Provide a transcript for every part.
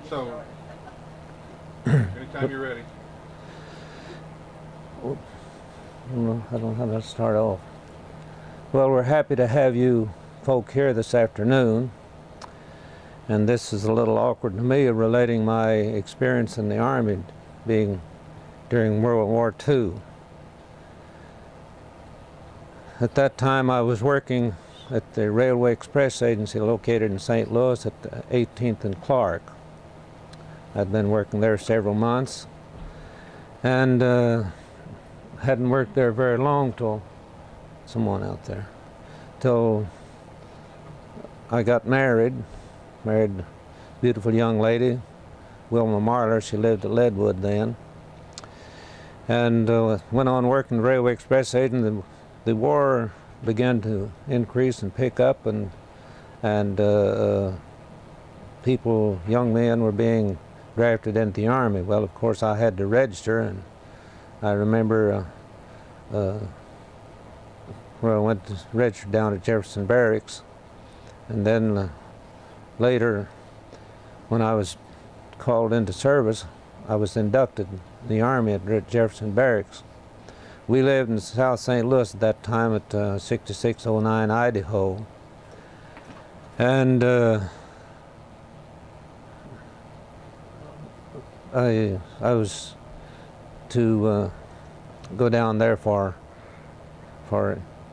So, anytime you're ready. I don't know how to start off. Well, we're happy to have you folk here this afternoon. And this is a little awkward to me, relating my experience in the Army being during World War II. At that time, I was working at the Railway Express Agency located in St. Louis at 18th and Clark. I'd been working there several months and hadn't worked there very long till someone out there, till I got married a beautiful young lady, Wilma Marler. She lived at Leadwood then, and went on working the Railway Express Agent. The war began to increase and pick up, and people, young men, were being drafted into the Army. Well, of course, I had to register, and I remember where I went to register down at Jefferson Barracks, and then later, when I was called into service, I was inducted in the Army at Jefferson Barracks. We lived in South St. Louis at that time at 6609 Idaho, and I was to go down there for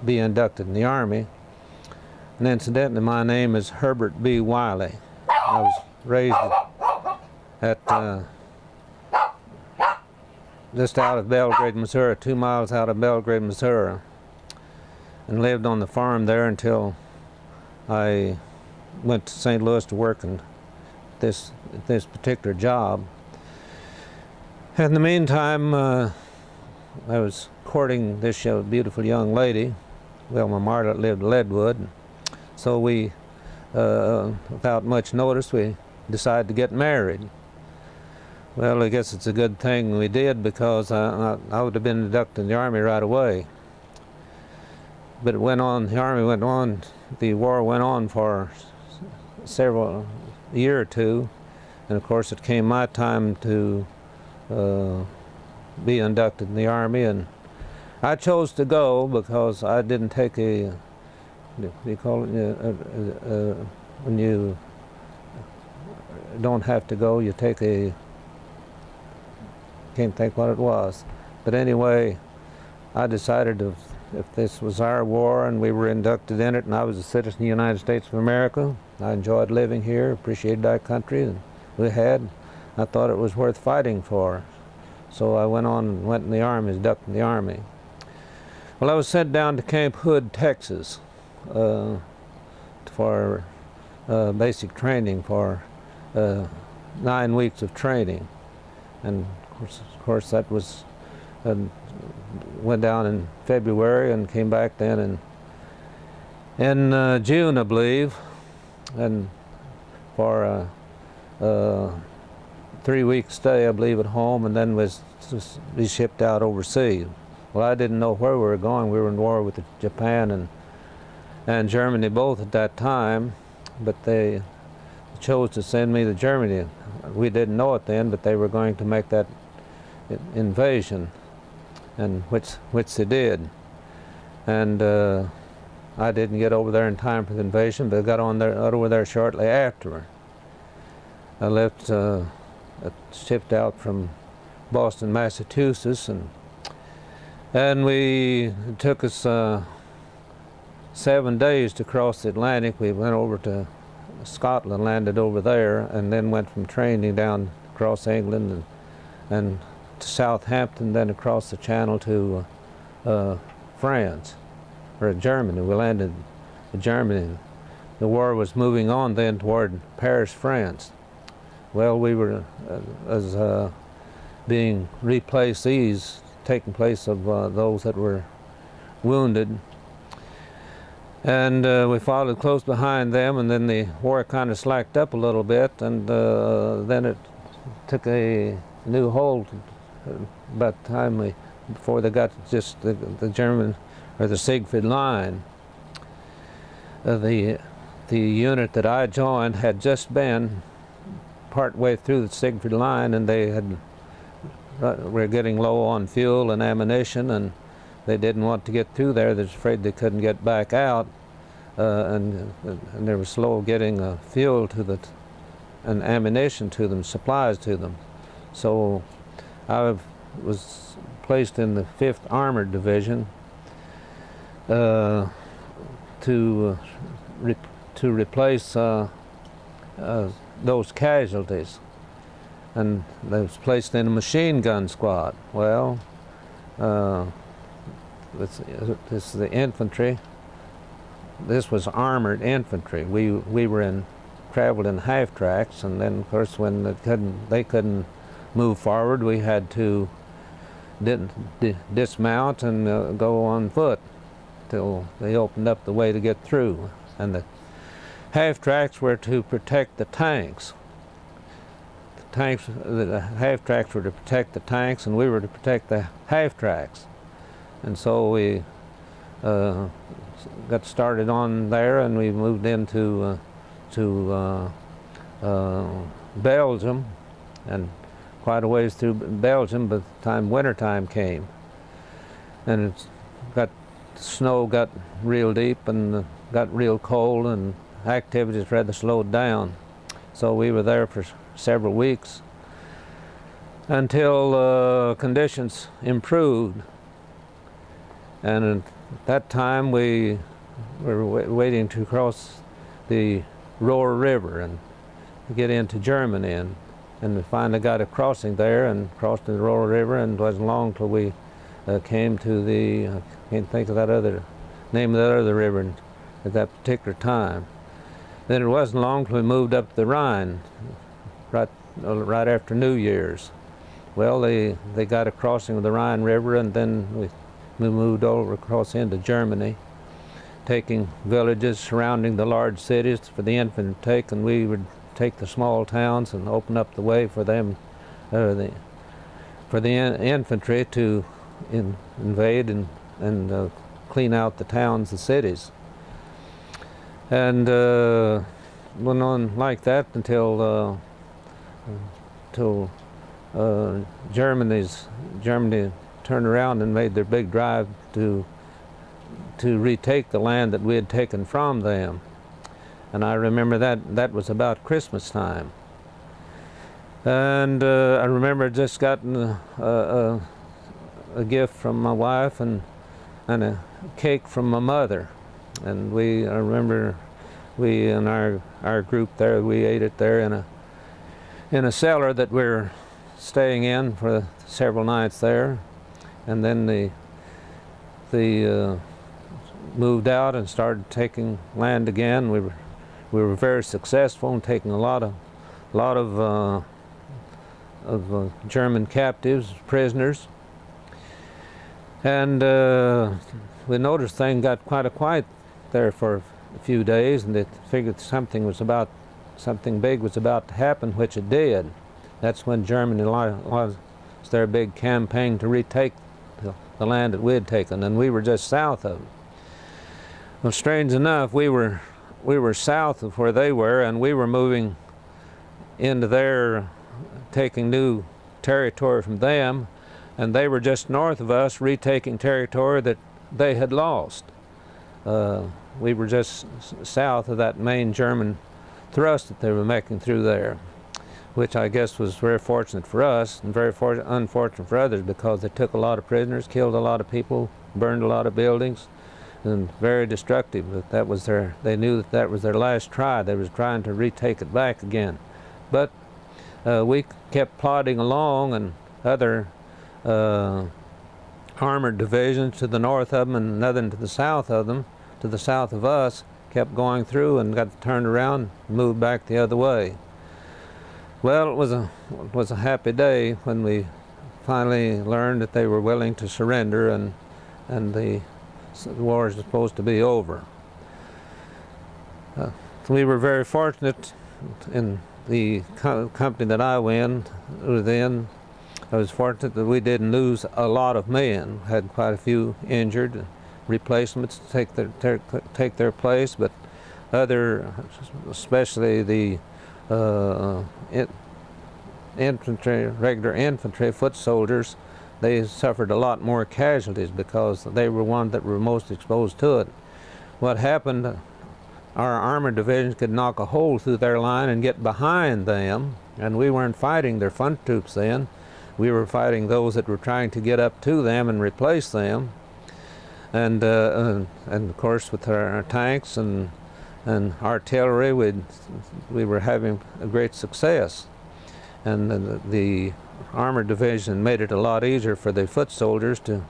be inducted in the Army. And incidentally, my name is Herbert B. Wiley. I was raised at just out of Belgrade, Missouri, 2 miles out of Belgrade, Missouri, and lived on the farm there until I went to St. Louis to work in this particular job. In the meantime, I was courting this beautiful young lady, Wilma Marler, lived in Leadwood. So we, without much notice, we decided to get married. Well, I guess it's a good thing we did, because I would have been inducted in the Army right away. But it went on, the Army went on, the war went on for a year or two, and of course it came my time to be inducted in the Army, and I chose to go because I didn't take a, what do you call it, when you don't have to go, you take a, can't think what it was. But anyway, I decided if this was our war and we were inducted in it, and I was a citizen of the United States of America, I enjoyed living here, appreciated our country, and we had, I thought it was worth fighting for. So I went on and went in the Army, was inducted in the Army. Well, I was sent down to Camp Hood, Texas, for basic training, for 9 weeks of training. And of course that was, went down in February and came back then in June, I believe, and for a 3-week stay, I believe, at home, and then was to be shipped out overseas. Well, I didn't know where we were going. We were in war with Japan and Germany both at that time, but they chose to send me to Germany. We didn't know it then, but they were going to make that invasion, and which they did. And I didn't get over there in time for the invasion, but I got over there shortly after. I left, shipped out from Boston, Massachusetts, and it took us 7 days to cross the Atlantic. We went over to Scotland, landed over there, and then went from training down across England and to Southampton, then across the Channel to France, or Germany. We landed in Germany. The war was moving on then toward Paris, France. Well, we were being replacees, taking place of those that were wounded. And we followed close behind them, and then the war kind of slacked up a little bit, and then it took a new hold about the time before they got just the German, or the Siegfried Line. The unit that I joined had just been part way through the Siegfried line, and they were getting low on fuel and ammunition, and they didn't want to get through there. They're afraid they couldn't get back out, and they were slow getting fuel to and ammunition to them, supplies to them. So I was placed in the 5th Armored Division to replace those casualties, and I was placed in a machine gun squad. Well, this is the infantry. This was armored infantry. We were traveled in half tracks, and then of course when they couldn't move forward, we had to dismount and go on foot till they opened up the way to get through. And the half tracks were to protect the tanks. The half tracks were to protect the tanks, and we were to protect the half tracks. And so we got started on there, and we moved into Belgium, and quite a ways through Belgium by the time wintertime came. And snow got real deep and got real cold, and activities rather slowed down. So we were there for several weeks until conditions improved. And at that time we were waiting to cross the Ruhr River and get into Germany, and we finally got a crossing there and crossed the Ruhr River, and it wasn't long till we came to the, I can't think of that other name of that other river at that particular time. Then it wasn't long till we moved up the Rhine right after New Year's. Well, they got a crossing of the Rhine River, and then we moved over across into Germany, taking villages surrounding the large cities for the infantry to take, and we would take the small towns and open up the way for them, for the infantry to invade and clean out the towns and cities. And went on like that until Germany turned around and made their big drive to retake the land that we had taken from them. And I remember that was about Christmas time. And I remember just gotten a gift from my wife and a cake from my mother. And I remember we in our group there, we ate it there in a cellar that we were staying in for several nights there. And then they moved out and started taking land again. We were very successful in taking a lot of German captives, prisoners. And we noticed things got quite quiet there for a few days, and they figured something big was about to happen, which it did. That's when Germany launched their big campaign to retake the land that we had taken, and we were just south of it. Well, strange enough, we were south of where they were, and we were moving into their, taking new territory from them, and they were just north of us, retaking territory that they had lost. We were just south of that main German thrust that they were making through there, which I guess was very fortunate for us and very unfortunate for others, because they took a lot of prisoners, killed a lot of people, burned a lot of buildings, and very destructive. But that was they knew that was their last try. They was trying to retake it back again. But we kept plodding along, and other armored divisions to the north of them and another to the south of them, to the south of us, kept going through and got turned around and moved back the other way. Well, it was a happy day when we finally learned that they were willing to surrender, and the war was supposed to be over. We were very fortunate in the company that I was in. I was fortunate that we didn't lose a lot of men. Had quite a few injured, replacements to take their place, but especially the infantry, regular infantry, foot soldiers, they suffered a lot more casualties because they were ones that were most exposed to it. What happened, our armored divisions could knock a hole through their line and get behind them, and we weren't fighting their front troops then. We were fighting those that were trying to get up to them and replace them. And of course, with our tanks and artillery, we were having a great success. And the armored division made it a lot easier for the foot soldiers to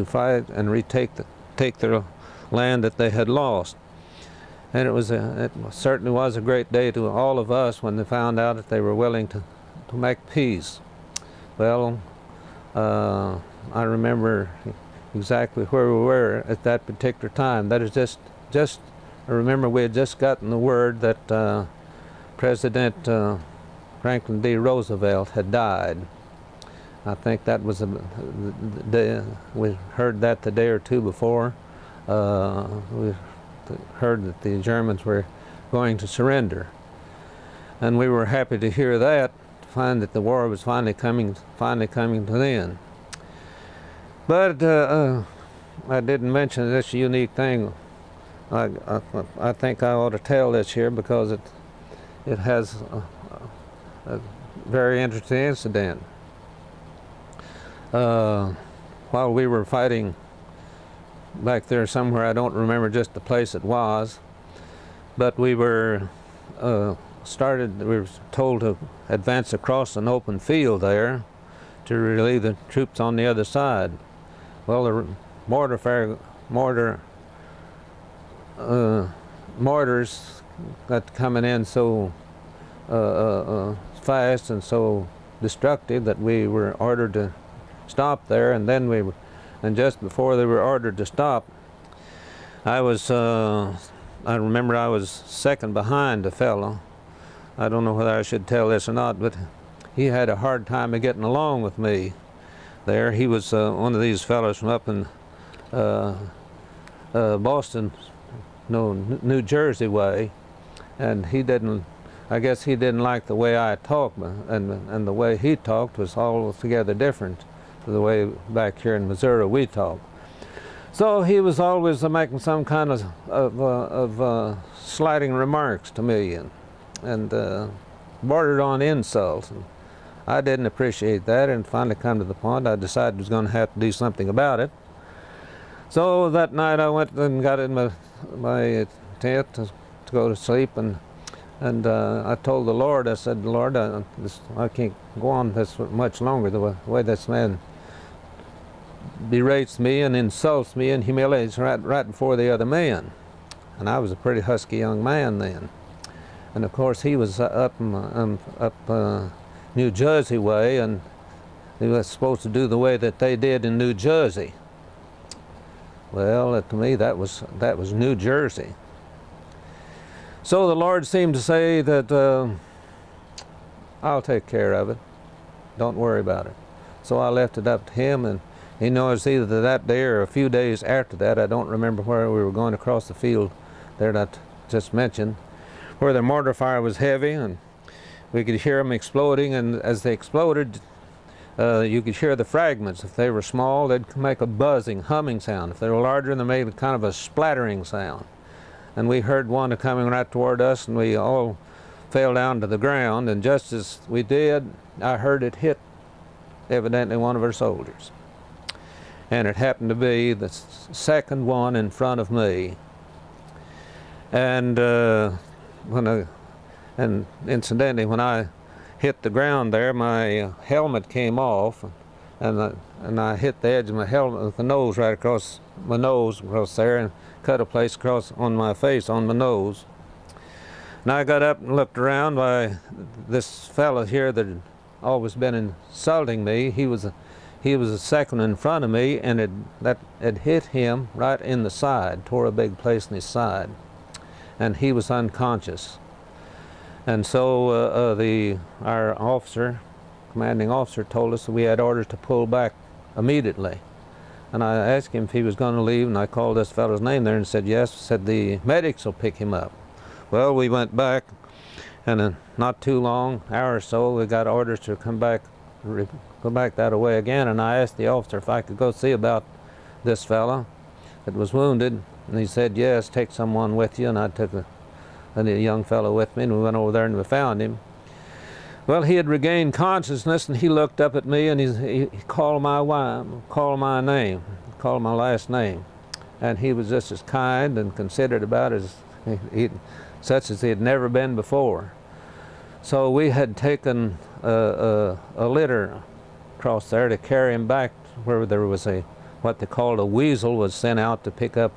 fight and take their land that they had lost. And it certainly was a great day to all of us when they found out that they were willing to make peace. Well, I remember exactly where we were at that particular time. That is just I remember we had just gotten the word that President Franklin D. Roosevelt had died. I think that was we heard that the day or two before. We heard that the Germans were going to surrender, and we were happy to hear that, to find that the war was finally coming to an end. But I didn't mention this unique thing. I think I ought to tell this here because it has a very interesting incident. While we were fighting back there somewhere, I don't remember just the place it was, but we were told to advance across an open field there to relieve the troops on the other side. Well, the mortars got coming in so fast and so destructive that we were ordered to stop there, and then and just before they were ordered to stop, I remember I was second behind a fellow. I don't know whether I should tell this or not, but he had a hard time of getting along with me there. He was one of these fellows from up in Boston, no, New Jersey way, and I guess he didn't like the way I talked, and the way he talked was altogether different to the way back here in Missouri we talk. So he was always making some kind of slighting remarks to me and bordered on insults. And I didn't appreciate that, and finally come to the point I decided I was going to have to do something about it. So that night I went and got in my tent to go to sleep, and I told the Lord, I said, Lord, I can't go on this much longer, the way this man berates me and insults me and humiliates right before the other man. And I was a pretty husky young man then. And of course he was up New Jersey way, and he was supposed to do the way that they did in New Jersey. Well, to me that was New Jersey. So the Lord seemed to say that I'll take care of it. Don't worry about it. So I left it up to him, and he knows either that day or a few days after that, I don't remember where we were going across the field there that I just mentioned, where the mortar fire was heavy and we could hear them exploding, and as they exploded, you could hear the fragments. If they were small, they'd make a buzzing, humming sound. If they were larger, they made kind of a splattering sound. And we heard one coming right toward us, and we all fell down to the ground, and just as we did, I heard it hit evidently one of our soldiers. And it happened to be the second one in front of me. And incidentally, when I hit the ground there, my helmet came off, and I hit the edge of my helmet with the nose right across my nose across there, and cut a place across on my face, on my nose. And I got up and looked around. By this fellow here that had always been insulting me, he was a second in front of me, and it hit him right in the side, tore a big place in his side, and he was unconscious. And so our officer, commanding officer, told us that we had orders to pull back immediately. And I asked him if he was going to leave, and I called this fellow's name there and said yes. Said the medics will pick him up. Well, we went back, And in not too long, hour or so, we got orders to go back that way again, and I asked the officer if I could go see about this fella that was wounded, and he said, yes, take someone with you, and I took a young fellow with me, and we went over there and we found him. Well, he had regained consciousness, and he looked up at me, and he called my name, called my last name, and he was just as kind and considerate about it as such as he had never been before. So we had taken a litter across there to carry him back where there was what they called a weasel was sent out to pick up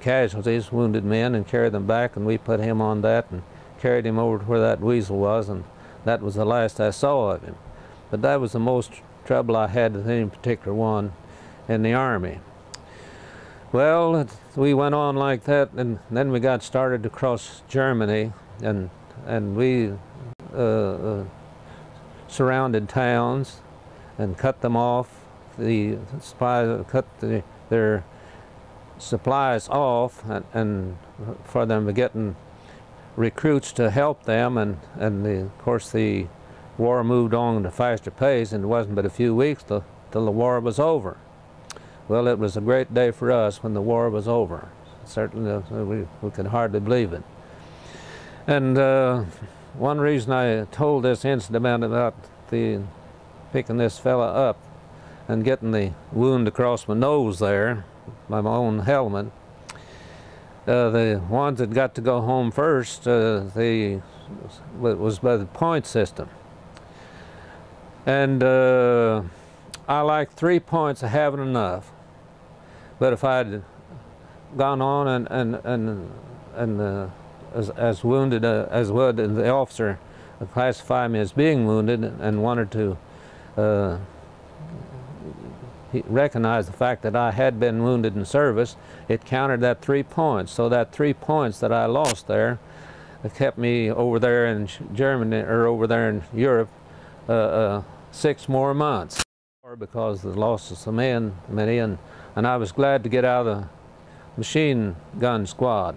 casualties, wounded men, and carry them back, and we put him on that and carried him over to where that weasel was, and that was the last I saw of him. But that was the most trouble I had with any particular one in the Army. Well, we went on like that, and then we got started to cross Germany, and we surrounded towns and cut them off, their supplies off, and for them getting recruits to help them, and of course the war moved on at a faster pace, and it wasn't but a few weeks till the war was over. Well, it was a great day for us when the war was over. Certainly, we could hardly believe it. And one reason I told this incident about picking this fella up and getting the wound across my nose there by my own helmet, the ones that got to go home first, it was by the point system. And I like 3 points of having enough. But if I'd gone on as wounded as would, and the officer classified me as being wounded and wanted to recognize the fact that I had been wounded in service, it counted that 3 points. So that 3 points that I lost there, it kept me over there in Germany, or over there in Europe, 6 more months, because of the loss of so many, and I was glad to get out of the machine gun squad.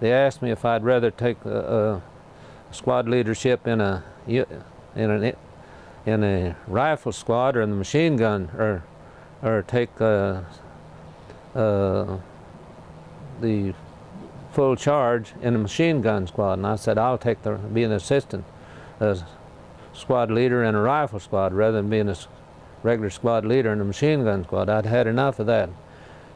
They asked me if I'd rather take squad leadership in a rifle squad or in the machine gun, or take the full charge in a machine gun squad. And I said, I'll be an assistant squad leader in a rifle squad rather than being a regular squad leader in a machine gun squad. I'd had enough of that.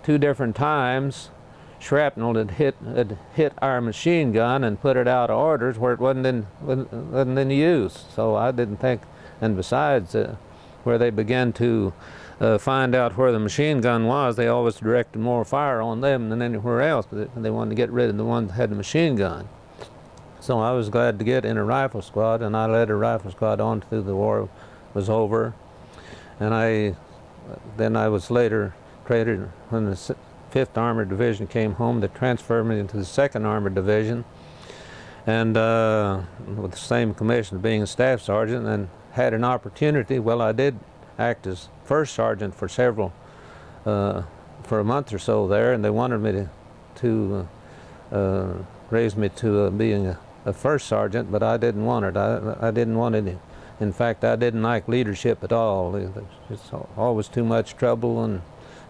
2 different times, shrapnel had hit our machine gun and put it out of orders where it wasn't in use. So I didn't think, and besides, where they began to find out where the machine gun was, they always directed more fire on them than anywhere else, but they wanted to get rid of the ones that had the machine gun. So I was glad to get in a rifle squad, and I led a rifle squad on through the war was over. And then I was later traded, when the 5th Armored Division came home, they transferred me into the 2nd Armored Division, and with the same commission of being a staff sergeant, and had an opportunity. Well, I did act as first sergeant for a month or so there, and they wanted me to raise me to being a first sergeant, but I didn't want it. I didn't want any. In fact, I didn't like leadership at all. It's always too much trouble, and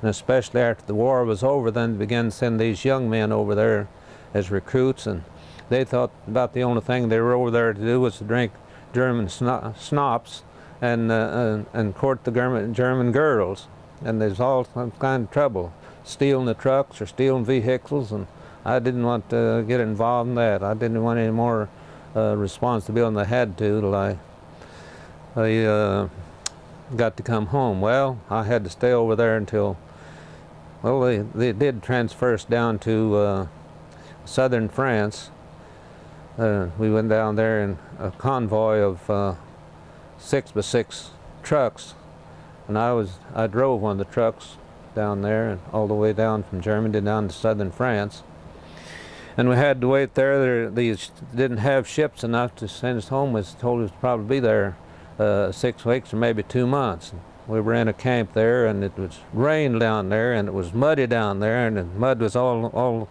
especially after the war was over, then they began to send these young men over there as recruits, and they thought about the only thing they were over there to do was to drink German schnapps and court the German girls. And there's all some kind of trouble, stealing the trucks or stealing vehicles, and I didn't want to get involved in that. I didn't want any more responsibility than I had to till I got to come home. Well, I had to stay over there until, well, they did transfer us down to southern France. We went down there in a convoy of 6x6 trucks, and I drove one of the trucks down there and all the way down from Germany down to southern France. And we had to wait there. They didn't have ships enough to send us home. Was told us to probably be there 6 weeks or maybe 2 months. We were in a camp there, and it was rain down there, and it was muddy down there, and the mud was all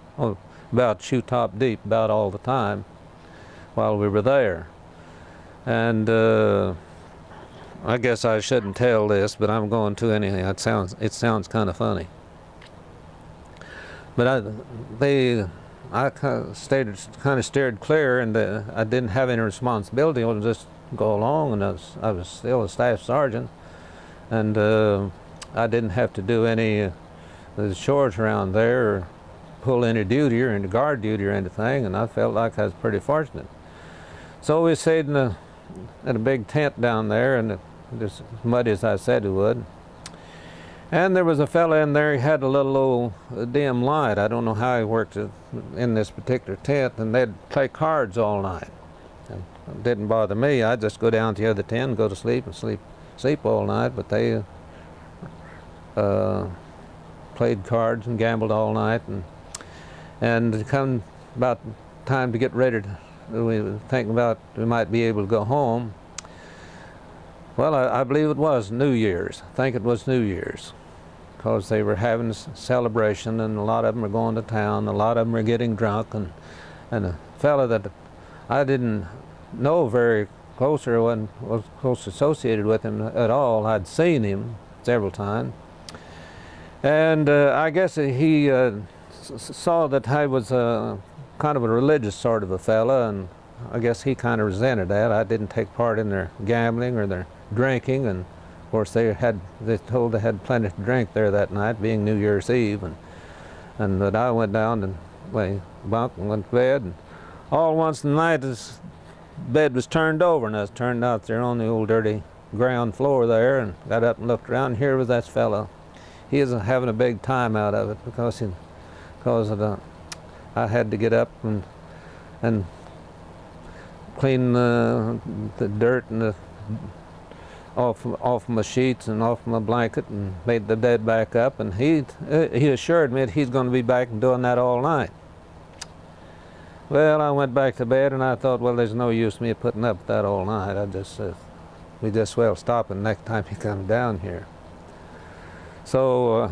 about shoe top deep about all the time while we were there. And I guess I shouldn't tell this, but I'm going to anything. It sounds kind of funny. But I kind of steered clear, and I didn't have any responsibility. I would just go along, and I was still a staff sergeant, and I didn't have to do any of the chores around there, or pull any duty or any guard duty or anything, and I felt like I was pretty fortunate. So we stayed in a big tent down there, and just as muddy as I said it would. And there was a fella in there, he had a little old dim light. I don't know how he worked in this particular tent, and they'd play cards all night. And it didn't bother me. I'd just go down to the other tent and go to sleep and sleep all night, but they played cards and gambled all night, and come about time to get ready we were thinking about we might be able to go home. Well, I believe it was New Year's. I think it was New Year's, because they were having a celebration, and a lot of them were going to town. A lot of them were getting drunk, and a fella that I didn't know very close, or was close associated with him at all. I'd seen him several times, and I guess he saw that I was kind of a religious sort of a fella, and I guess he kind of resented that. I didn't take part in their gambling or their drinking, and of course they told they had plenty to drink there that night, being New Year's Eve, and that I went down and lay bunk and went to bed, and all once in the night this bed was turned over, and I was turned out there on the old dirty ground floor there, and got up and looked around, and here was that fellow. He was having a big time out of it, because I had to get up and clean the dirt and off my sheets and off my blanket, and made the bed back up, and he assured me that he's going to be back and doing that all night. Well, I went back to bed, and I thought, well, there's no use me putting up with that all night. I just said, we just well stop it next time he comes down here. So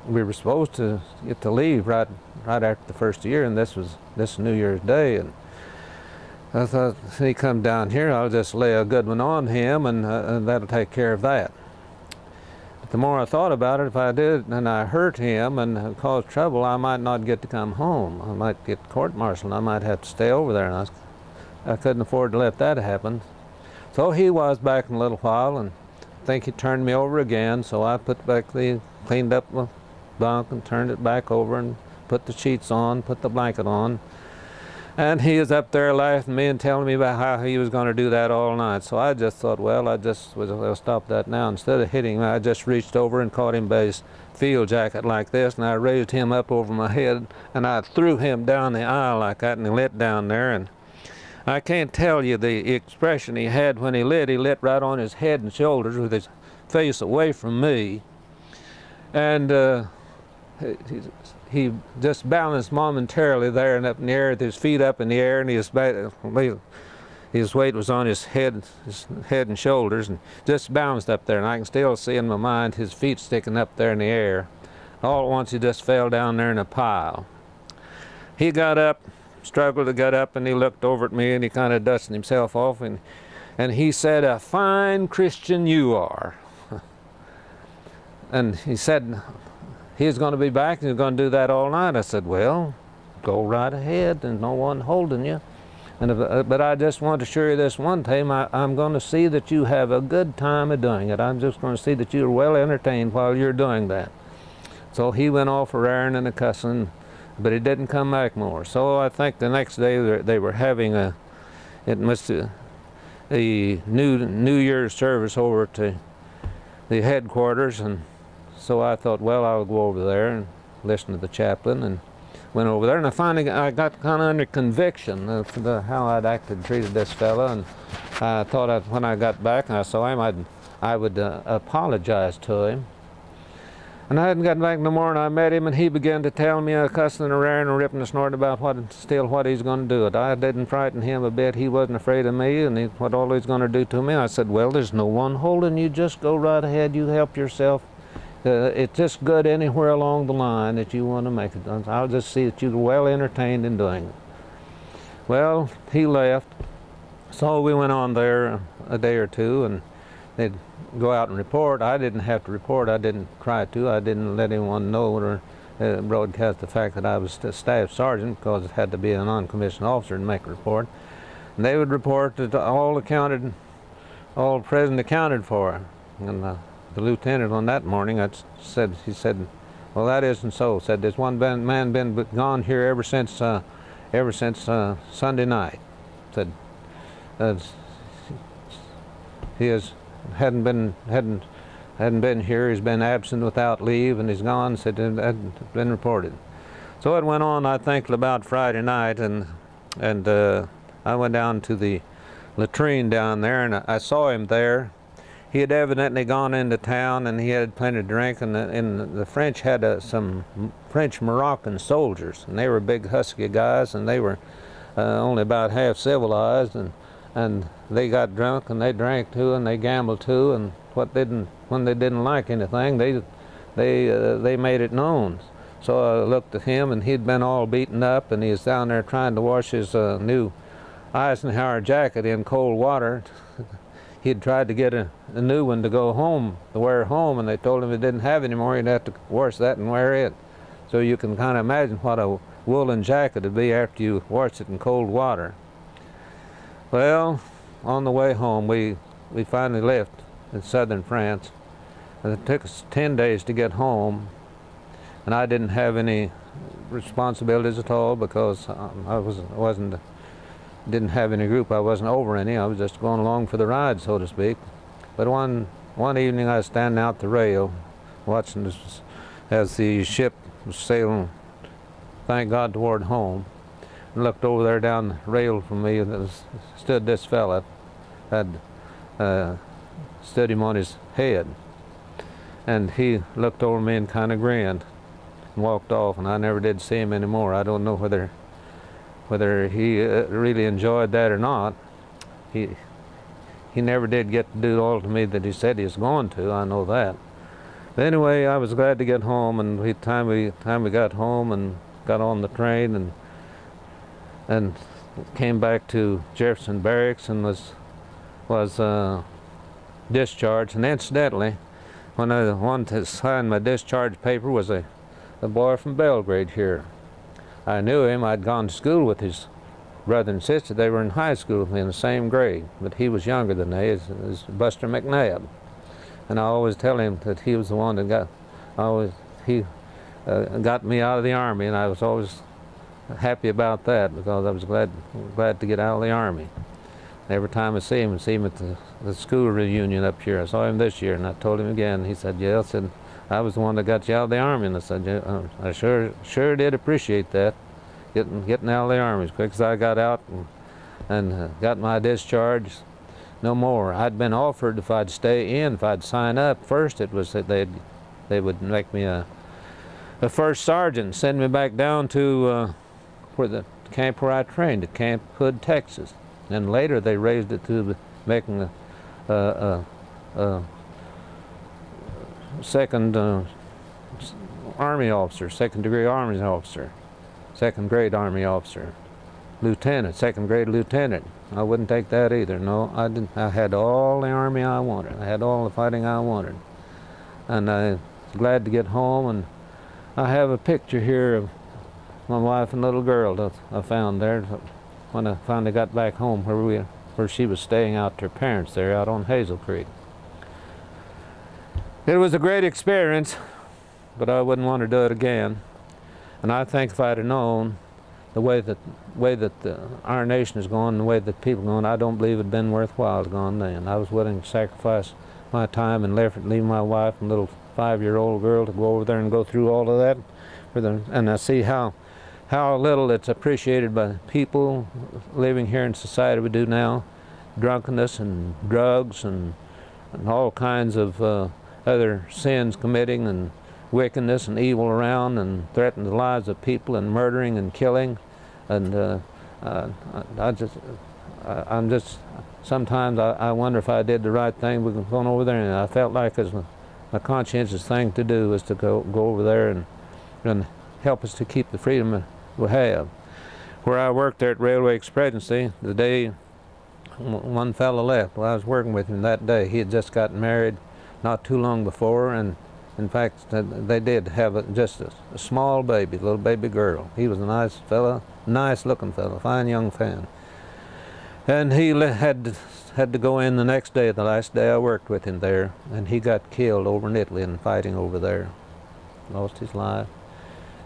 we were supposed to get to leave right after the first year, and this New Year's Day, and I thought, if he comes down here, I'll just lay a good one on him, and that'll take care of that. But the more I thought about it, if I did and I hurt him and caused trouble, I might not get to come home. I might get court-martialed. I might have to stay over there, and I couldn't afford to let that happen. So he was back in a little while, and I think he turned me over again, so I cleaned up my bunk and turned it back over and put the sheets on, put the blanket on. And he was up there laughing at me and telling me about how he was going to do that all night. So I just thought, well, I'll stop that now. Instead of hitting him, I just reached over and caught him by his field jacket like this, and I raised him up over my head, and I threw him down the aisle like that, and he lit down there. And I can't tell you the expression he had when he lit. He lit right on his head and shoulders with his face away from me. And he just balanced momentarily there and up in the air with his feet up in the air, and his weight was on his head and shoulders, and just bounced up there. And I can still see in my mind his feet sticking up there in the air. All at once he just fell down there in a pile. He got up, struggled to get up, and he looked over at me, and he kind of dusted himself off, and he said, "A fine Christian you are." And he said he's going to be back and he's going to do that all night. I said, well, go right ahead. There's no one holding you. But I just want to assure you this one time, I'm going to see that you have a good time of doing it. I'm just going to see that you're well entertained while you're doing that. So he went off a-raring and a-cussing, but he didn't come back more. So I think the next day they were having a New Year's service over to the headquarters, and so I thought, well, I'll go over there and listen to the chaplain, and went over there, and I got kind of under conviction of how I'd acted and treated this fella, and I thought when I got back and I saw him, I would apologize to him. And I hadn't gotten back no more, and I met him, and he began to tell me, cussing and raring and ripping and snorting about what he's going to do. I didn't frighten him a bit. He wasn't afraid of me, and what all he's going to do to me. I said, well, there's no one holding you. Just go right ahead. You help yourself. It's just good anywhere along the line that you want to make it. I'll just see that you're well entertained in doing it. Well, he left, So we went on there a day or two, and they'd go out and report. I didn't have to report. I didn't try to. I didn't let anyone know or broadcast the fact that I was a staff sergeant, because it had to be a non-commissioned officer to make a report. And they would report that all present accounted for. And the lieutenant on that morning, he said, well, that isn't so. Said, there's one man been gone here ever since Sunday night. Said, he hadn't been here. He's been absent without leave, and he's gone. Said it hadn't been reported. So it went on, I think, about Friday night, and I went down to the latrine down there, and I saw him there. He had evidently gone into town, and he had plenty to drink, and the French had some French Moroccan soldiers, and they were big husky guys, and they were only about half civilized, and they got drunk, and they drank too, and they gambled too, and when they didn't like anything, they made it known. So I looked at him, and he'd been all beaten up, and he was down there trying to wash his new Eisenhower jacket in cold water. He'd tried to get a new one to go home, to wear home, and they told him he didn't have any more. He'd have to wash that and wear it. So you can kind of imagine what a woolen jacket would be after you wash it in cold water. Well, on the way home, we finally left in southern France. And it took us 10 days to get home, and I didn't have any responsibilities at all, because didn't have any group. I wasn't over any. I was just going along for the ride, so to speak. But one evening I was standing out the rail, watching this, as the ship was sailing, thank God, toward home, and looked over there down the rail from me, and stood this fella. Had stood him on his head, and he looked over me and kind of grinned and walked off, and I never did see him anymore. I don't know whether he really enjoyed that or not. He never did get to do all to me that he said he was going to, I know that. But anyway, I was glad to get home, and by the time we got home and got on the train and came back to Jefferson Barracks and was discharged. And incidentally, when I wanted to sign my discharge paper, was a boy from Belgrade here. I knew him. I'd gone to school with his brother and sister. They were in high school with me in the same grade, but he was younger than they. Is Buster McNabb, and I always tell him that he was the one that got me out of the Army, and I was always happy about that, because I was glad to get out of the Army. Every time I see him at the school reunion up here. I saw him this year, and I told him again. He said, "Yeah," I said, "I was the one that got you out of the Army." And I said, "Yeah, I sure did appreciate that, getting out of the Army as quick as I got out and got my discharge. No more. I'd been offered if I'd stay in, if I'd sign up. First, it was that they would make me a first sergeant, send me back down to where the camp where I trained, at Camp Hood, Texas. And later they raised it to making a second Army officer, second-degree Army officer, second-grade Army officer, lieutenant, second-grade lieutenant. I wouldn't take that either. No, I didn't. I had all the Army I wanted. I had all the fighting I wanted, and I was glad to get home. And I have a picture here of my wife and little girl that I found there when I finally got back home, where she was staying out with her parents there out on Hazel Creek. It was a great experience, but I wouldn't want to do it again. And I think if I'd have known the way that our nation is going, the way that people are going, I don't believe it'd been worthwhile to go on then. I was willing to sacrifice my time and effort, leave my wife and little 5-year-old girl to go over there and go through all of that. And I see how little it's appreciated by people living here in society we do now. Drunkenness and drugs and all kinds of other sins committing, and wickedness and evil around, and threatening the lives of people, and murdering and killing. And sometimes I wonder if I did the right thing with going over there, and I felt like it was a conscientious thing to do, was to go over there and help us to keep the freedom we have. Where I worked there at Railway Express, the day one fellow left. Well, I was working with him that day. He had just gotten married not too long before, and in fact, they did have just a small baby, little baby girl. He was a nice fellow, nice looking fellow, fine young fan. And he had to go in the next day, the last day I worked with him there, and he got killed over in Italy and fighting over there. Lost his life.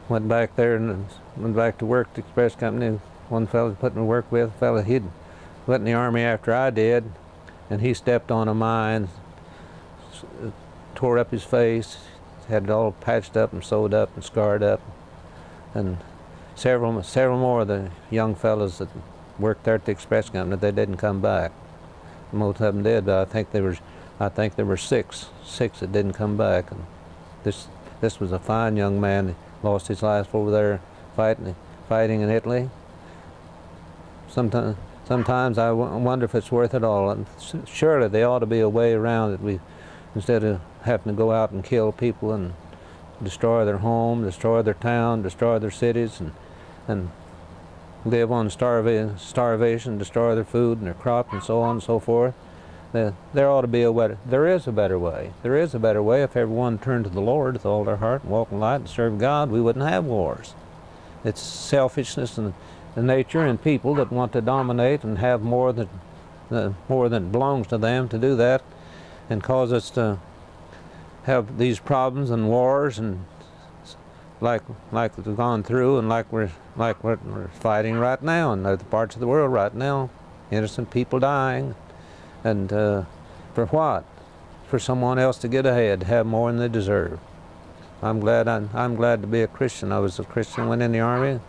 Went back there and went back to work at the express company. One fellow put me to work with, a fellow he'd went in the Army after I did, and he stepped on a mine, tore up his face, had it all patched up and sewed up and scarred up. And several more of the young fellows that worked there at the express company, they didn't come back. Most of them did, but I think there were six that didn't come back. And this was a fine young man. He lost his life over there fighting in Italy. Sometimes I wonder if it's worth it all. And surely there ought to be a way around it. Instead of having to go out and kill people and destroy their home, destroy their town, destroy their cities, and live on starvation, destroy their food and their crops and so on and so forth. There ought to be a way. There is a better way. There is a better way. If everyone turned to the Lord with all their heart and walk in light and serve God, we wouldn't have wars. It's selfishness and the nature and people that want to dominate and have more than belongs to them to do that, and cause us to have these problems and wars and like we've gone through, and like we're fighting right now in other parts of the world right now. Innocent people dying, and for what? For someone else to get ahead, have more than they deserve. I'm glad to be a Christian. I was a Christian, went in the Army.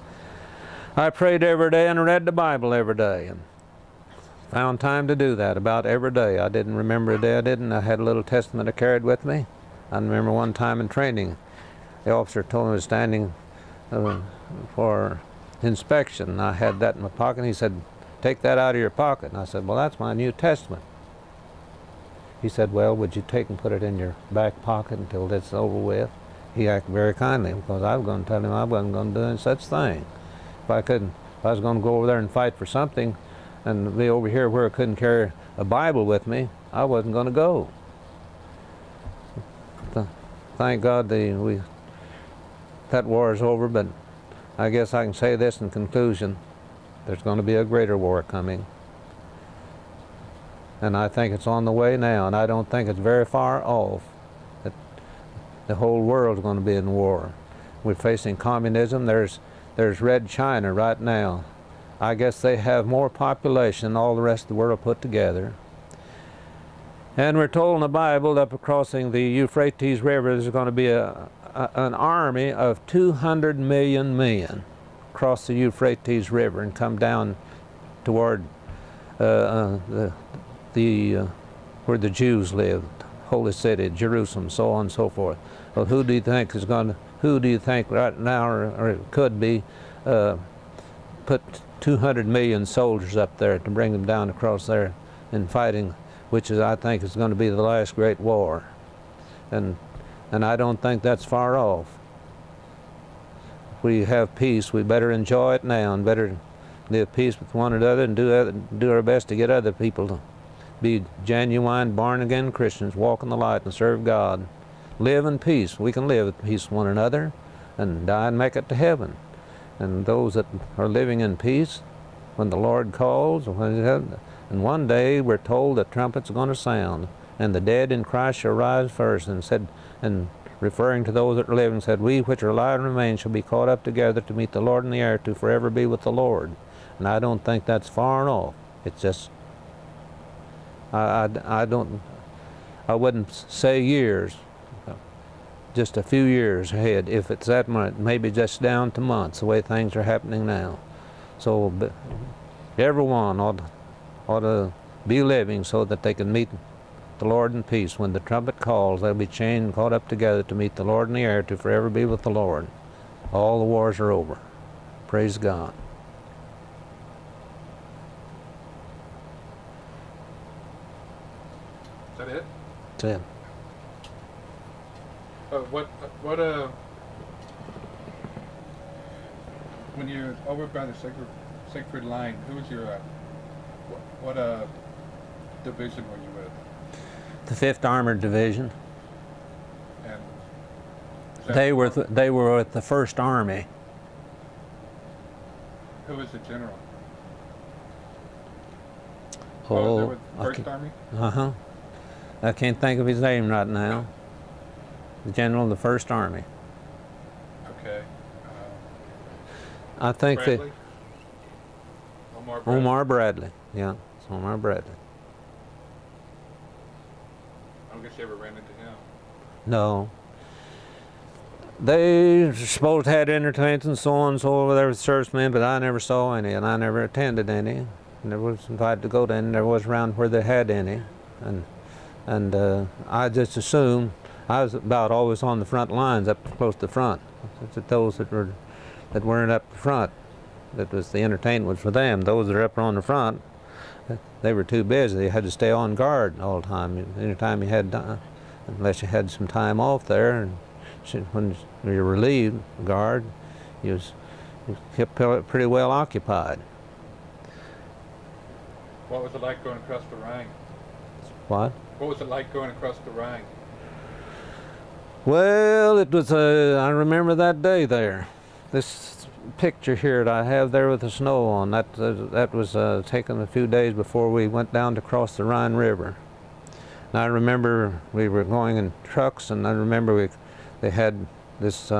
I prayed every day and read the Bible every day, and found time to do that about every day. I didn't remember a day I didn't. I had a little testament I carried with me. I remember one time in training, the officer told me I was standing for inspection. I had that in my pocket. He said, "Take that out of your pocket." And I said, "Well, that's my New Testament." He said, "Well, would you take and put it in your back pocket until it's over with?" He acted very kindly, because I was going to tell him I wasn't going to do any such thing. If I was going to go over there and fight for something and be over here where I couldn't carry a Bible with me, I wasn't going to go. Thank God that war is over, but I guess I can say this in conclusion: there's going to be a greater war coming. And I think it's on the way now, and I don't think it's very far off that the whole world's going to be in war. We're facing communism. There's Red China right now. I guess they have more population than all the rest of the world put together. And we're told in the Bible that crossing the Euphrates River there's going to be an army of 200 million men cross the Euphrates River and come down toward where the Jews live, holy city, Jerusalem, so on and so forth. Well, who do you think right now, or it could be, put 200 million soldiers up there to bring them down across there and fighting, which I think is going to be the last great war. And I don't think that's far off. If we have peace, we better enjoy it now, and better live peace with one another, and do our best to get other people to be genuine, born-again Christians, walk in the light and serve God. Live in peace. We can live at peace with one another and die and make it to heaven. And those that are living in peace, when the Lord calls, and one day we're told the trumpet's going to sound, and the dead in Christ shall rise first, and referring to those that are living, said, "We which are alive and remain shall be caught up together to meet the Lord in the air, to forever be with the Lord." And I don't think that's far off. It's just, I wouldn't say years, just a few years ahead, if it's that much, maybe just down to months, the way things are happening now. So everyone ought to be living so that they can meet the Lord in peace. When the trumpet calls, they'll be chained and caught up together to meet the Lord in the air, to forever be with the Lord. All the wars are over. Praise God. Is that it? That's it. When you're over by the sacred line, who's your What division were you with? The 5th Armored Division. And They were with the 1st Army. who was the general? They Oh, were First Army? uh-huh. I can't think of his name right now. The general of the 1st Army. Okay. I think Bradley? Omar Bradley? Omar Bradley. Yeah, it's Omar Bradley. I don't guess you ever ran into him. No. They supposed to had entertainments and so on and so over there with servicemen, but I never saw any, and I never attended any. Never was invited to go to any. Never was around where they had any, and I just assumed I was about always on the front lines, up close to the front. Those that weren't up front, that was the entertainment was for them. Those that are up on the front, they were too busy. They had to stay on guard all the time. Anytime you had, unless you had some time off there, and when you're relieved guard, you kept pretty well occupied. What was it like going across the Rhine? What? What was it like going across the Rhine? Well, it was, I remember that day there. This picture here that I have there with the snow on, that was taken a few days before we went down to cross the Rhine River. And I remember we were going in trucks, and I remember they had this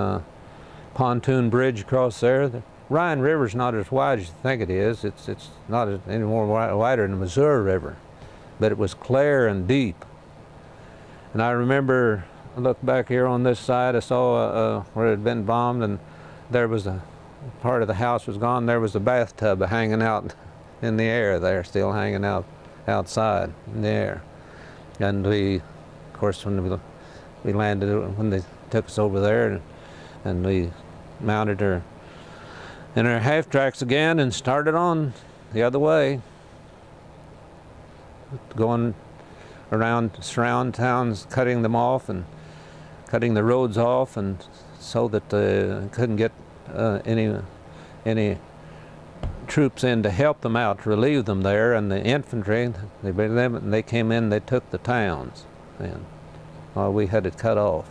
pontoon bridge across there. The Rhine River's not as wide as you think it is. It's not any more wider than the Missouri River, but it was clear and deep. And I remember, I looked back here on this side, I saw where it had been bombed, and there was a part of the house was gone. There was a bathtub hanging out in the air there, still hanging out outside in the air. And we, of course, when we landed, when they took us over there, and we mounted her in our half tracks again and started on the other way, going around surround towns, cutting them off and cutting the roads off, and so that couldn't get any troops in to help them out, to relieve them there. And the infantry, they came in, they took the towns, and we had it cut off.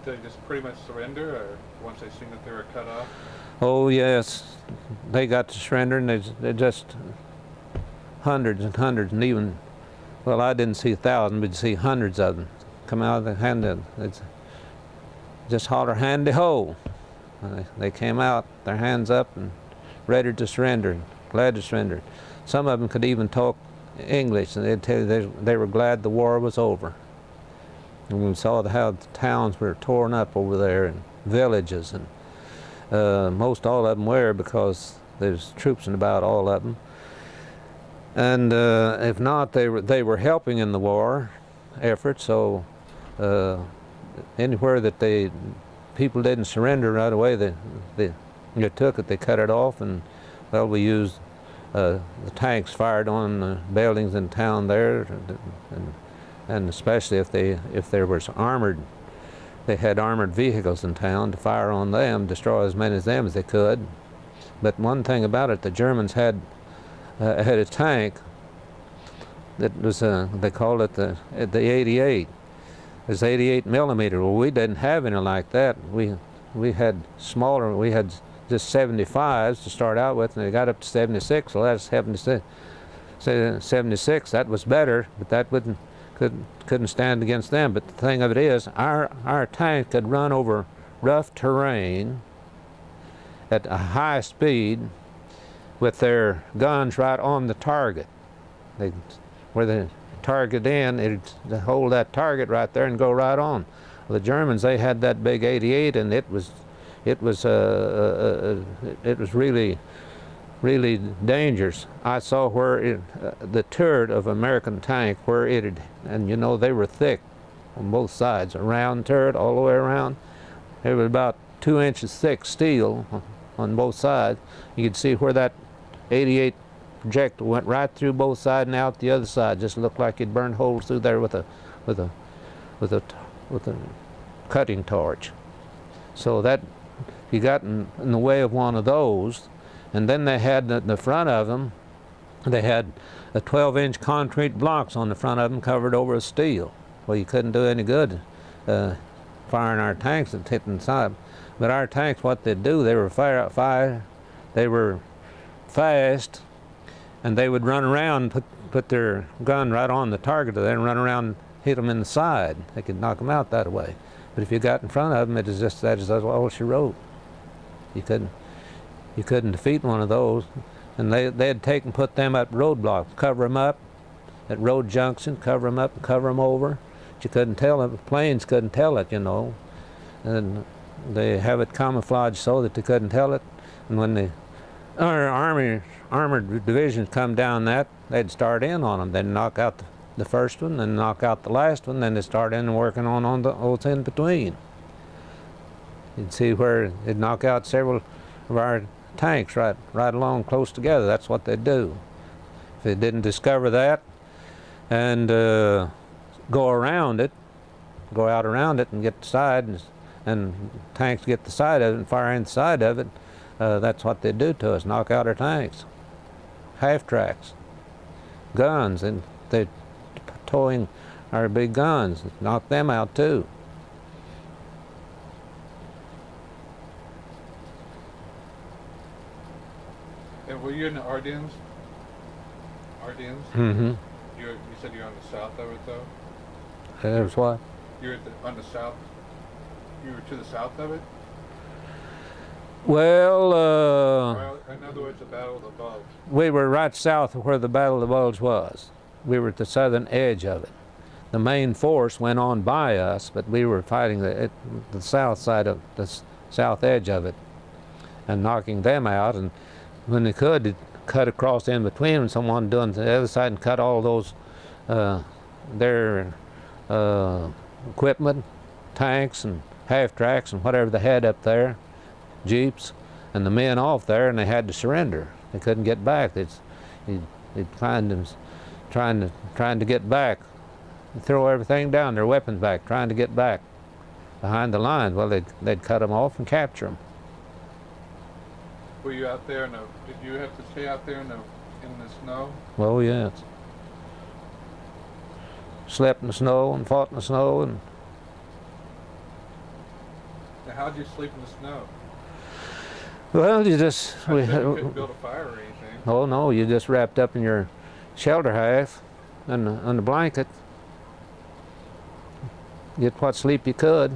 Did they just pretty much surrender, or once they seen that they were cut off? Oh yes, they got to surrender, and they just hundreds and hundreds, and even, well, I didn't see thousands, but you see hundreds of them come out of the hand. It's just holler handy ho. They came out, their hands up, and ready to surrender, glad to surrender. Some of them could even talk English, and they'd tell you they were glad the war was over. And we saw how the towns were torn up over there, and villages, and most all of them were, because there's troops in about all of them. And if not, they were helping in the war effort. So anywhere that people didn't surrender right away, they took it, they cut it off, and well, we used the tanks fired on the buildings in town there, and especially if there was armored, they had armored vehicles in town to fire on them, destroy as many of them as they could. But one thing about it, the Germans had a tank that was they called it the 88. It was 88 millimeter. Well, we didn't have any like that. We had smaller. We had just 75s to start out with, and they got up to 76. Well, that's 76. 76. That was better, but that couldn't stand against them. But the thing of it is, our tank could run over rough terrain at a high speed with their guns right on the target. Where the target in, it'd hold that target right there and go right on. Well, the Germans, they had that big 88, and it was really, really dangerous. I saw where the turret of American tank, where it had, and you know, they were thick on both sides, a round turret all the way around. It was about 2 inches thick steel on both sides. You could see where that 88 projectile went right through both sides and out the other side. Just looked like it burned holes through there with a cutting torch. So that you got in the way of one of those, and then they had the front of them They had 12-inch concrete blocks on the front of them covered over with steel. Well, you couldn't do any good firing our tanks and hitting the side. But our tanks, what they'd do, they were they were fast, and they would run around and put their gun right on the target of them and run around and hit them in the side. They could knock them out that way. But if you got in front of them, it was just that is all she wrote. You couldn't defeat one of those. And they'd take and put them at roadblocks, cover them up at road junction, cover them up and cover them over. But you couldn't tell it. Planes couldn't tell it, you know. And they have it camouflaged so that they couldn't tell it. And when our armored divisions come down that, they'd start in on them. They'd knock out the first one, then knock out the last one, then they'd start in and working on the what's in between. You'd see where they'd knock out several of our tanks right along close together. That's what they'd do. If they didn't discover that and go around it, go out around it and get the side, and tanks get the side of it and fire in the side of it, that's what they'd do to us, knock out our tanks. Half-tracks, guns, and they're towing our big guns, knock them out too. And were you in the Ardennes? Ardennes? Mm-hmm. You said you're on the south of it, though? There's what? You're on the south. You were to the south of it? Well, in other words, the Battle of the Bulge. we were right south of where the Battle of the Bulge was. We were at the southern edge of it. The main force went on by us, but we were fighting the south side of the south edge of it and knocking them out. And when they could, they'd cut across in between them, someone doing the other side and cut all those their equipment, tanks and half-tracks and whatever they had up there, jeeps, and the men off there, and they had to surrender. They couldn't get back. They'd find them trying to get back, throw everything down, their weapons back, trying to get back behind the lines. Well, they'd cut them off and capture them. Were you out there did you have to stay out there in the snow? Well, yes. Slept in the snow and fought in the snow. And Now, how'd you sleep in the snow? well, you just You couldn't build a fire or anything. oh no, you just wrapped up in your shelter half and the blanket. Get what sleep you could.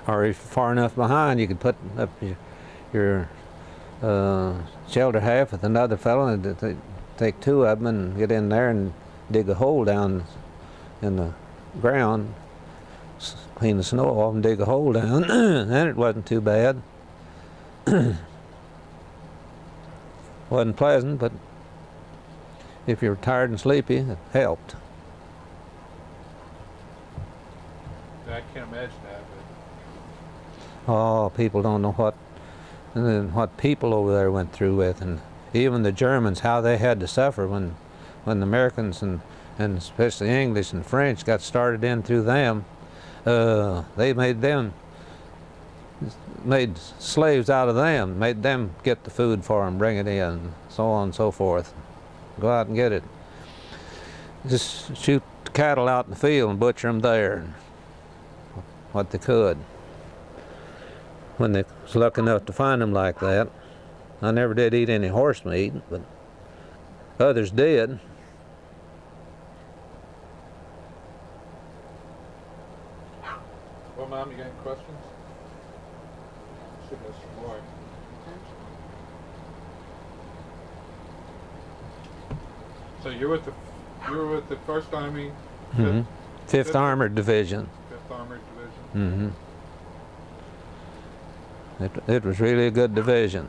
Or if you're far enough behind, you could put up your shelter half with another fellow, and take two of them and get in there and dig a hole down in the ground, clean the snow off and dig a hole down. Then it wasn't too bad. Wasn't pleasant, but if you were tired and sleepy, it helped. I can't imagine that. Oh, people don't know what people over there went through with, and even the Germans, how they had to suffer when the Americans and especially English and French got started in through them. They made slaves out of them, made them get the food for them, bring it in, so on and so forth. Go out and get it. Just shoot the cattle out in the field and butcher them there, what they could. When they was lucky enough to find them like that. I never did eat any horse meat, but others did. Well, Mom, you got any questions? Should have some more. So you were with the First Army, Mm-hmm. Fifth Armored Division. Fifth Armored Division. Mm-hmm. It was really a good division.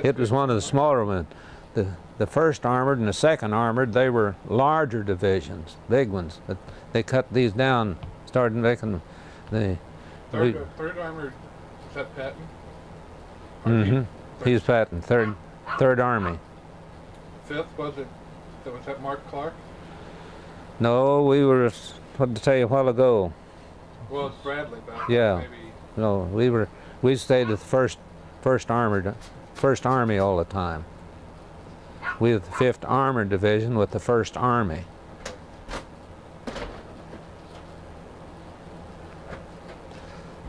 It was one of the smaller ones. The First Armored and the Second Armored, they were larger divisions, big ones. But they cut these down, started making the Third Armored, is that Patton? Mm-hmm. He's Patton, Third Army. Fifth, was that Mark Clark? No, we were, what to tell you a while ago. Well, it's Bradley, but yeah. Maybe. No, we stayed at the First Army all the time. with the 5th Armored Division with the 1st Army.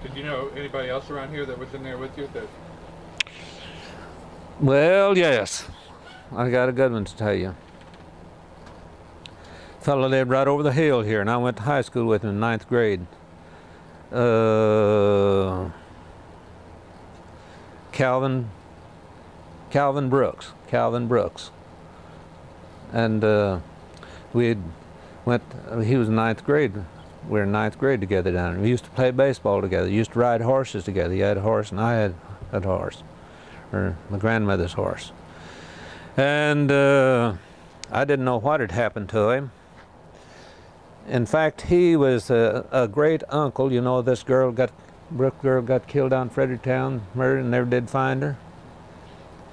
Did you know anybody else around here that was in there with you? Well, yes. I got a good one to tell you. Fellow lived right over the hill here, and I went to high school with him in 9th grade. Calvin Brooks. And he was in 9th grade. We were in 9th grade together down there. We used to play baseball together. We used to ride horses together. He had a horse and I had a horse, or my grandmother's horse. And I didn't know what had happened to him. In fact, he was a great uncle. You know, this Brooke girl got killed down in Fredericktown, murdered, and never did find her.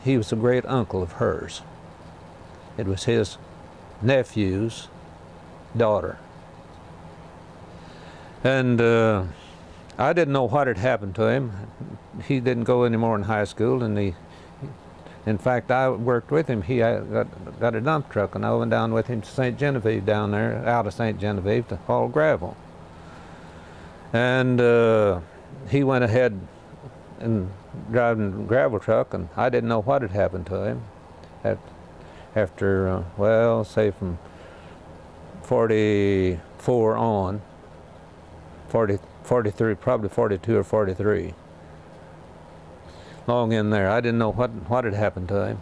He was a great uncle of hers. It was his nephew's daughter. And I didn't know what had happened to him. He didn't go anymore in high school, and in fact, I worked with him. He got a dump truck, and I went down with him to St. Genevieve down there, out of St. Genevieve, to haul gravel. And he went ahead and driving the gravel truck, and I didn't know what had happened to him. After, well, say from 44 on, 43, probably 42 or 43. Long in there. I didn't know what had happened to him.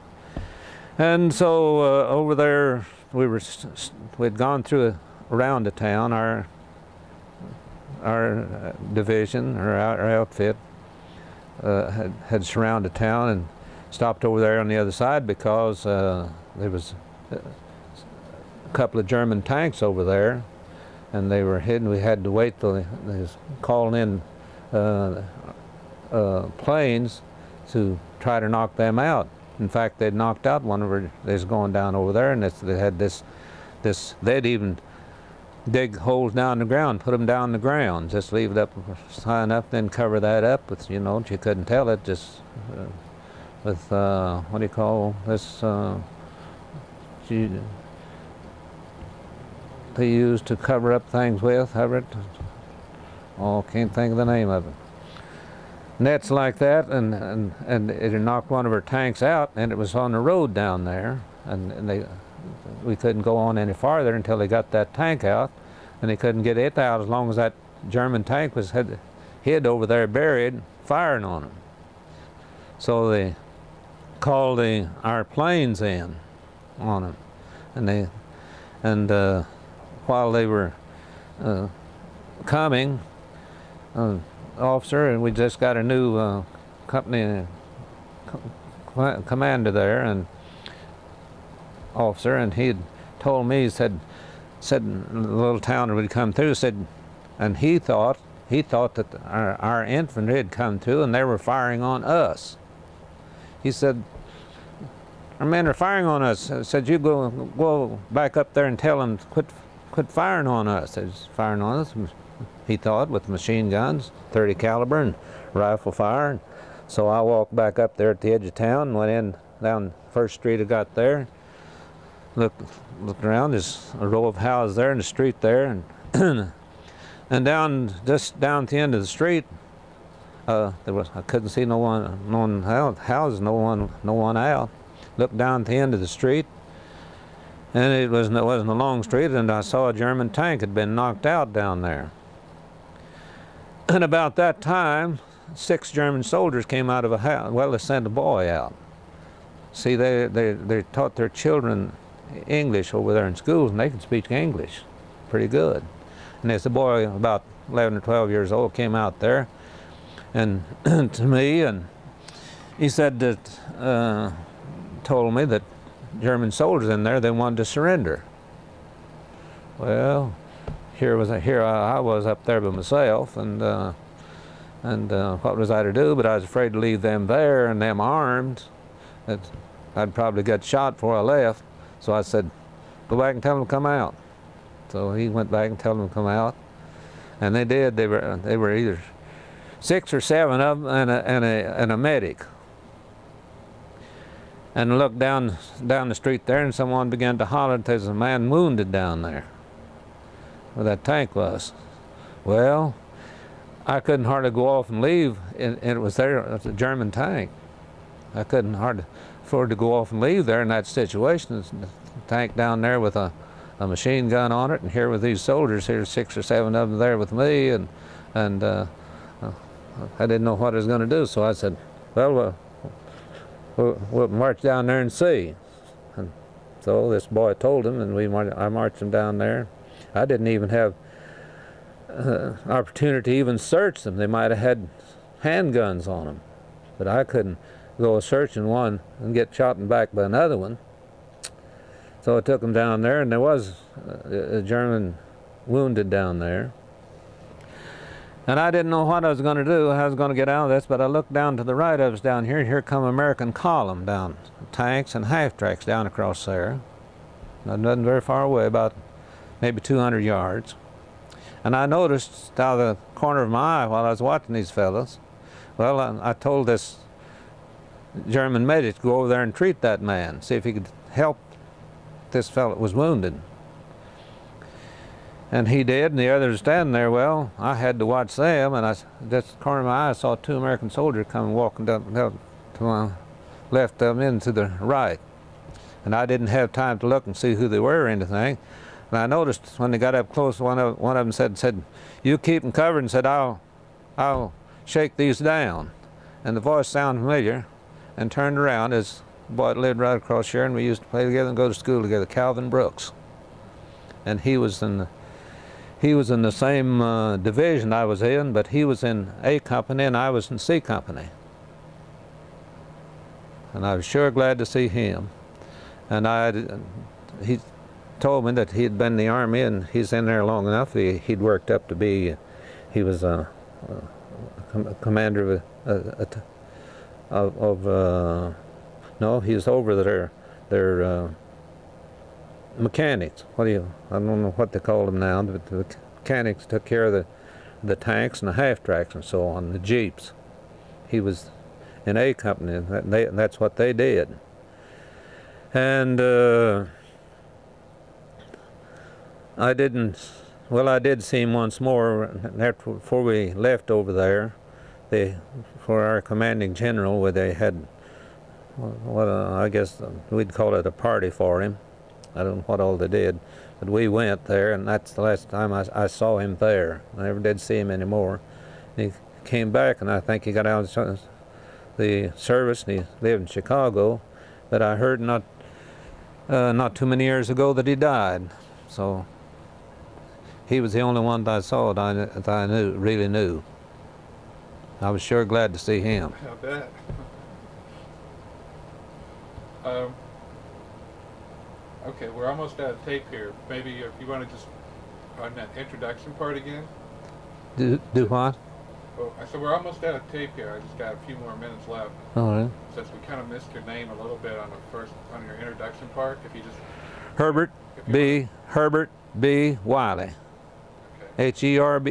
And so over there, we'd gone through around the town. Our division, or our outfit, had surrounded town and stopped over there on the other side because there was a couple of German tanks over there, and they were hidden. We had to wait till they was calling in planes to try to knock them out. In fact, they'd knocked out one of them. They was going down over there, and they had they'd even dig holes down in the ground, put them down in the ground, just leave it up high enough, then cover that up with, you know, you couldn't tell it, just with, what do you call this, they used to cover up things with, Herbert. Oh, can't think of the name of it. Nets like that, and it knocked one of our tanks out, and it was on the road down there, and we couldn't go on any farther until they got that tank out, and they couldn't get it out as long as that German tank was hid over there buried, firing on them. So they called our planes in on them, and while they were coming, officer, and we just got a new company commander there, and officer, and he had told me, he said the little town that would come through, said, and he thought that our infantry had come through and they were firing on us. He said, our men are firing on us. I said, you go back up there and tell them to quit firing on us. They're firing on us, he thought, with machine guns, 30 caliber and rifle fire. So I walked back up there at the edge of town, went in down First Street. I got there, looked around. There's a row of houses there in the street there, and and just down at the end of the street, I couldn't see no one houses, no one out. Looked down at the end of the street, and it wasn't a long street, and I saw a German tank had been knocked out down there. And about that time, 6 German soldiers came out of a house. Well, they sent a boy out. See, they taught their children English over there in schools, and they can speak English pretty good. And there's a boy about 11 or 12 years old came out there, and to me, and he said that, told me that German soldiers in there, they wanted to surrender. Well, here I was up there by myself, and what was I to do? But I was afraid to leave them there and them armed. That I'd probably get shot before I left. So I said, go back and tell them to come out. So he went back and told them to come out, and they did. They were either 6 or 7 of them and a medic. and looked down the street there, and someone began to holler that there's a man wounded down there where that tank was. Well, I couldn't hardly go off and leave, and it was there, it was a German tank. I couldn't hardly afford to go off and leave there in that situation. There's a tank down there with a machine gun on it, and here with these soldiers, here 6 or 7 of them there with me, and I didn't know what I was going to do, so I said, well, we'll march down there and see. And so this boy told him, and I marched him down there. I didn't even have opportunity to even search them. They might have had handguns on them, but I couldn't go searching one and get shot in the back by another one. So I took them down there, and there was a German wounded down there. And I didn't know what I was going to do, how I was going to get out of this, but I looked down to the right of us down here, and here come American column down, tanks and half-tracks down across there. Nothing very far away, about maybe 200 yards. And I noticed out of the corner of my eye while I was watching these fellows, well, I told this German medic to go over there and treat that man, see if he could help this fellow that was wounded. And he did, and the others standing there. Well, I had to watch them, and just the corner of my eye, I saw 2 American soldiers coming walking down to my left of them and to the right. And I didn't have time to look and see who they were or anything. And I noticed when they got up close, one of them said, "You keep them covered," and said, I'll shake these down. And the voice sounded familiar, and turned around as a boy that lived right across here, and we used to play together and go to school together, Calvin Brooks. And he was in the same division I was in, but he was in A Company and I was in C Company. And I was sure glad to see him. And he told me that he had been in the Army, and he's in there long enough. He'd worked up to be, he was a commander no, he was over their mechanics. I don't know what they call them now, but the mechanics took care of the tanks and the half-tracks and so on, the Jeeps. He was in A Company, and that's what they did. And I did see him once more before we left over there. For our commanding general, where they had, I guess we'd call it a party for him. I don't know what all they did, but we went there, and that's the last time I saw him there. I never did see him anymore. He came back, and I think he got out of the service, and he lived in Chicago, but I heard not too many years ago that he died. So he was the only one that I saw that I really knew. I was sure glad to see him. I bet. Okay, we're almost out of tape here. Maybe if you want to just on that introduction part again. Do what? Oh, I said we're almost out of tape here. I just got a few more minutes left. All right. Since we kind of missed your name a little bit on your introduction part, if you just Herbert B. Wiley. Okay. Herbert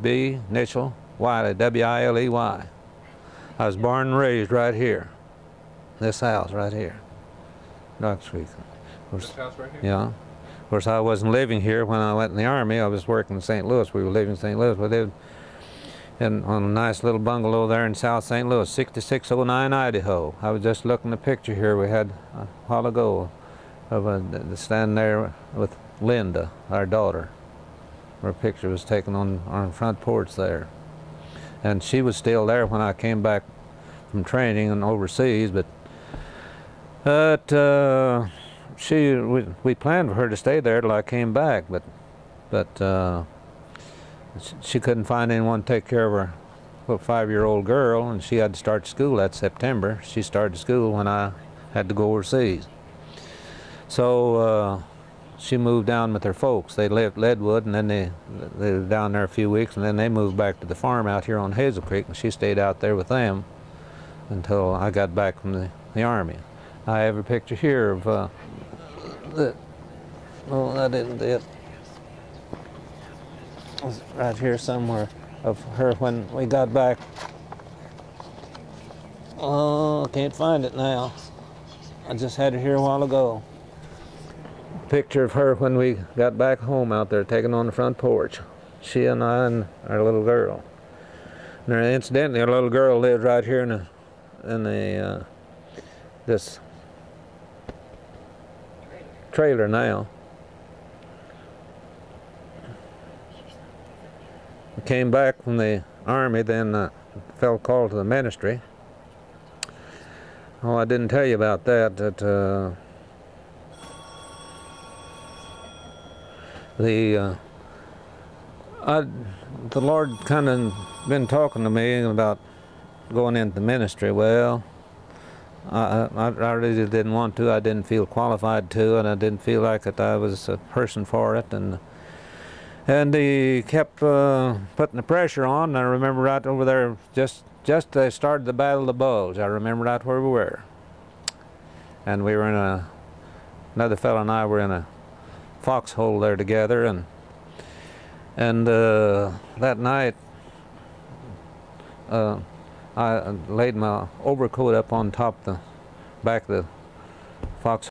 B. initial Wiley, W-I-L-E-Y. I was born and raised right here. This house right here. Knox Creek. This house right here? Yeah. Of course, I wasn't living here when I went in the Army. I was working in St. Louis. We were living in St. Louis. We lived on a nice little bungalow there in South St. Louis, 6609 Idaho. I was just looking at a picture here we had a while ago of standing there with Linda, our daughter. Her picture was taken on our front porch there. And she was still there when I came back from training and overseas, but we planned for her to stay there till I came back, but she couldn't find anyone to take care of her little 5-year-old girl, and she had to start school that September. She started school when I had to go overseas. So she moved down with her folks. They lived Leadwood, and then they were down there a few weeks, and then they moved back to the farm out here on Hazel Creek, and she stayed out there with them until I got back from the Army. I have a picture here of oh, that isn't it. It's right here somewhere of her when we got back. Oh, I can't find it now. I just had it here a while ago. Picture of her when we got back home out there taking on the front porch. She and I and our little girl. And incidentally, our little girl lives right here in this trailer now. I came back from the army, then felt called to the ministry. Oh, I didn't tell you about that. The Lord kind of been talking to me about going into the ministry. Well, I really didn't want to. I didn't feel qualified to, and I didn't feel like that I was a person for it. And he kept putting the pressure on. And I remember right over there, just they started the Battle of the Bulge. I remember right where we were. And we were in another fellow and I were in a foxhole there together. And that night, I laid my overcoat up on top the back of the foxhole.